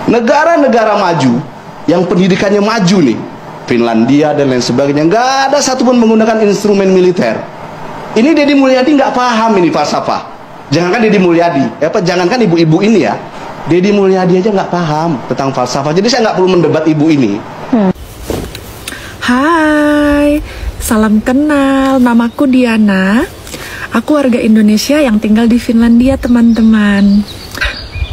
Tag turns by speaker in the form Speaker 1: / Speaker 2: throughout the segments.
Speaker 1: Negara-negara maju yang pendidikannya maju nih, Finlandia dan lain sebagainya, nggak ada satupun menggunakan instrumen militer. Ini Deddy Mulyadi nggak paham ini falsafah. Jangankan Deddy Mulyadi, jangankan ibu-ibu ini ya, Deddy Mulyadi aja nggak paham tentang falsafah. Jadi saya nggak perlu mendebat ibu ini.
Speaker 2: Hai, salam kenal. Namaku Diana. Aku warga Indonesia yang tinggal di Finlandia, teman-teman.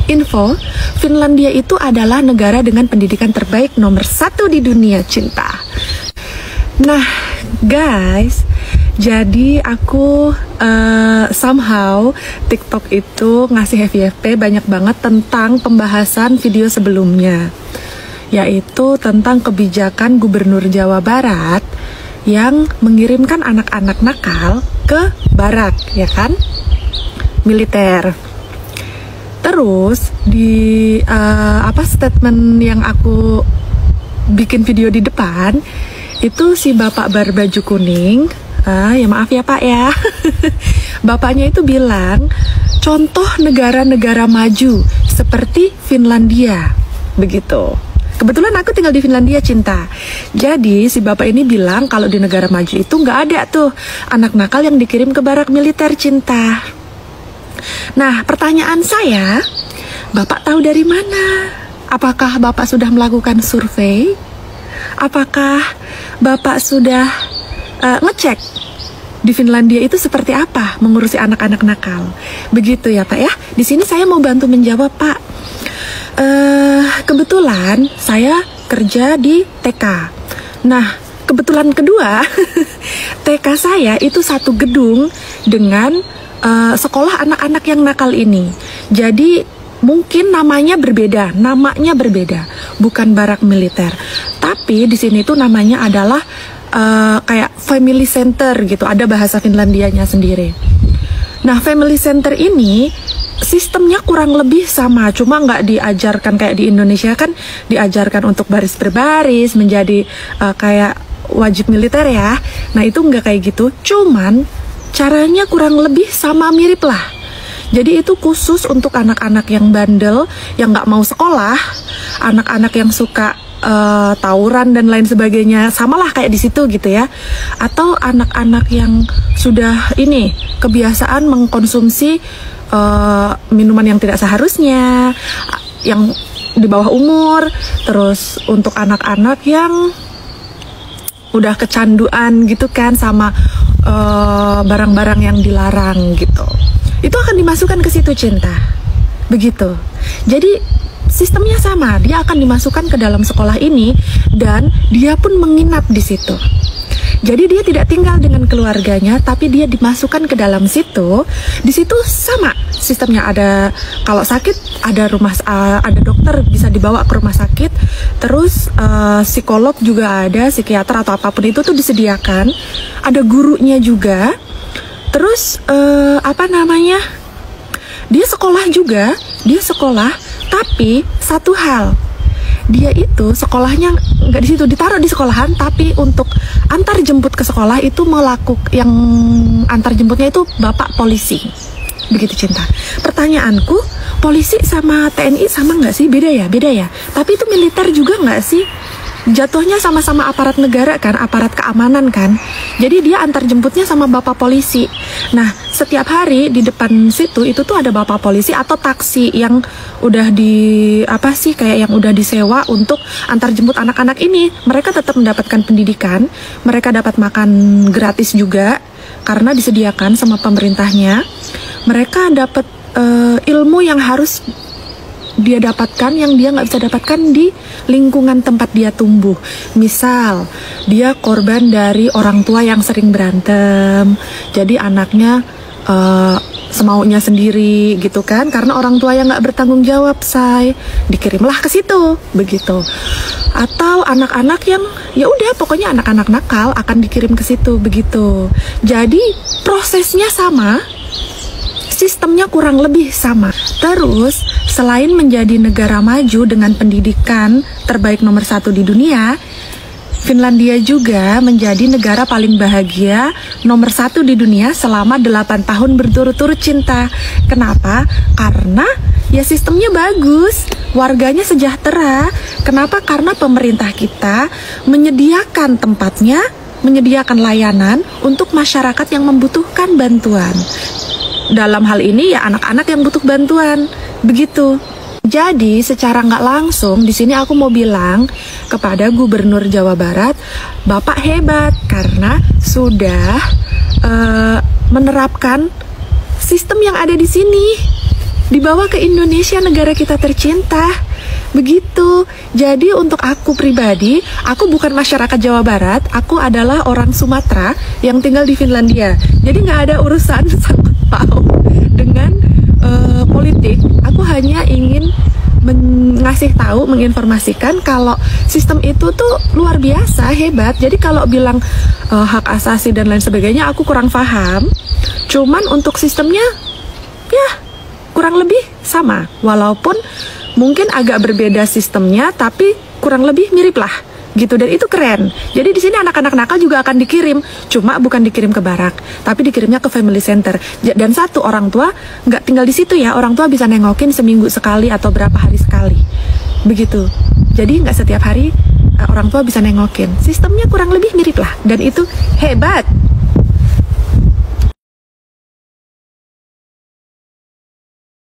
Speaker 2: Info, Finlandia itu adalah negara dengan pendidikan terbaik nomor 1 di dunia, cinta. Nah, guys, jadi aku somehow TikTok itu ngasih FYP banyak banget tentang pembahasan video sebelumnya, yaitu tentang kebijakan Gubernur Jawa Barat yang mengirimkan anak-anak nakal ke barak, ya kan? Militer. Terus di statement yang aku bikin video di depan itu si bapak berbaju kuning, ya maaf ya pak ya, bapaknya itu bilang contoh negara-negara maju seperti Finlandia, begitu. Kebetulan aku tinggal di Finlandia, cinta. Jadi si bapak ini bilang kalau di negara maju itu nggak ada tuh anak nakal yang dikirim ke barak militer, cinta. Nah, pertanyaan saya, Bapak tahu dari mana? Apakah Bapak sudah melakukan survei? Apakah Bapak sudah ngecek di Finlandia itu seperti apa mengurusi anak-anak nakal? Begitu ya, Pak ya. Di sini saya mau bantu menjawab, Pak. Kebetulan saya kerja di TK. Nah, kebetulan kedua, TK saya itu satu gedung dengan sekolah anak-anak yang nakal ini. Jadi mungkin namanya berbeda, bukan barak militer. Tapi di sini tuh namanya adalah kayak family center gitu. Ada bahasa Finlandianya sendiri. Nah, family center ini sistemnya kurang lebih sama, cuma nggak diajarkan kayak di Indonesia kan diajarkan untuk baris berbaris menjadi kayak wajib militer ya. Nah, itu nggak kayak gitu. Cuman caranya kurang lebih sama, mirip lah. Jadi itu khusus untuk anak-anak yang bandel, yang nggak mau sekolah, anak-anak yang suka tawuran dan lain sebagainya, samalah kayak di situ gitu ya. Atau anak-anak yang sudah ini kebiasaan mengkonsumsi minuman yang tidak seharusnya, yang di bawah umur. Terus untuk anak-anak yang udah kecanduan gitu kan sama barang-barang yang dilarang gitu, itu akan dimasukkan ke situ, cinta. Begitu. Jadi sistemnya sama, dia akan dimasukkan ke dalam sekolah ini dan dia pun menginap di situ. Jadi dia tidak tinggal dengan keluarganya, tapi dia dimasukkan ke dalam situ. Di situ sama sistemnya, ada kalau sakit ada ada dokter bisa dibawa ke rumah sakit. Terus psikolog juga ada, psikiater atau apapun itu tuh disediakan. Ada gurunya juga. Terus dia sekolah juga, tapi satu hal, dia itu sekolahnya nggak di situ, ditaruh di sekolahan, tapi untuk antar jemput ke sekolah itu yang antar jemputnya itu bapak polisi. Begitu, cinta. Pertanyaanku, polisi sama TNI sama nggak sih? Beda ya. Tapi itu militer juga nggak sih? Jatuhnya sama-sama aparat negara kan, aparat keamanan kan. Jadi dia antar jemputnya sama bapak polisi. Nah, setiap hari di depan situ itu tuh ada bapak polisi atau taksi yang udah kayak yang udah disewa untuk antar jemput anak-anak ini. Mereka tetap mendapatkan pendidikan, mereka dapat makan gratis juga karena disediakan sama pemerintahnya. Mereka dapat ilmu yang harus dia dapatkan, yang dia nggak bisa dapatkan di lingkungan tempat dia tumbuh. Misal dia korban dari orang tua yang sering berantem, jadi anaknya semaunya sendiri gitu kan, karena orang tua yang nggak bertanggung jawab, dikirimlah ke situ, begitu. Atau anak-anak yang ya udah pokoknya anak-anak nakal akan dikirim ke situ, begitu. Jadi prosesnya sama, sistemnya kurang lebih sama. Terus selain menjadi negara maju dengan pendidikan terbaik nomor 1 di dunia, Finlandia juga menjadi negara paling bahagia nomor 1 di dunia selama 8 tahun berturut-turut cinta. Kenapa? Karena ya sistemnya bagus, warganya sejahtera. Kenapa? Karena pemerintah kita menyediakan tempatnya, menyediakan layanan untuk masyarakat yang membutuhkan bantuan. Dalam hal ini ya anak-anak yang butuh bantuan, begitu. Jadi secara nggak langsung di sini aku mau bilang kepada Gubernur Jawa Barat, Bapak hebat karena sudah menerapkan sistem yang ada di sini, dibawa ke Indonesia, negara kita tercinta. Begitu. Jadi untuk aku pribadi, aku bukan masyarakat Jawa Barat, aku adalah orang Sumatera yang tinggal di Finlandia. Jadi nggak ada urusan sama dengan politik. Aku hanya ingin ngasih tahu, menginformasikan kalau sistem itu tuh luar biasa, hebat. Jadi kalau bilang hak asasi dan lain sebagainya, aku kurang paham. Cuman untuk sistemnya, ya kurang lebih sama. Walaupun mungkin agak berbeda sistemnya, tapi kurang lebih mirip lah. Gitu, dan itu keren. Jadi di sini anak-anak nakal juga akan dikirim, cuma bukan dikirim ke barak, tapi dikirimnya ke family center. Dan satu, orang tua nggak tinggal di situ ya, orang tua bisa nengokin seminggu sekali atau berapa hari sekali, begitu. Jadi nggak setiap hari orang tua bisa nengokin. Sistemnya kurang lebih mirip lah, dan itu hebat.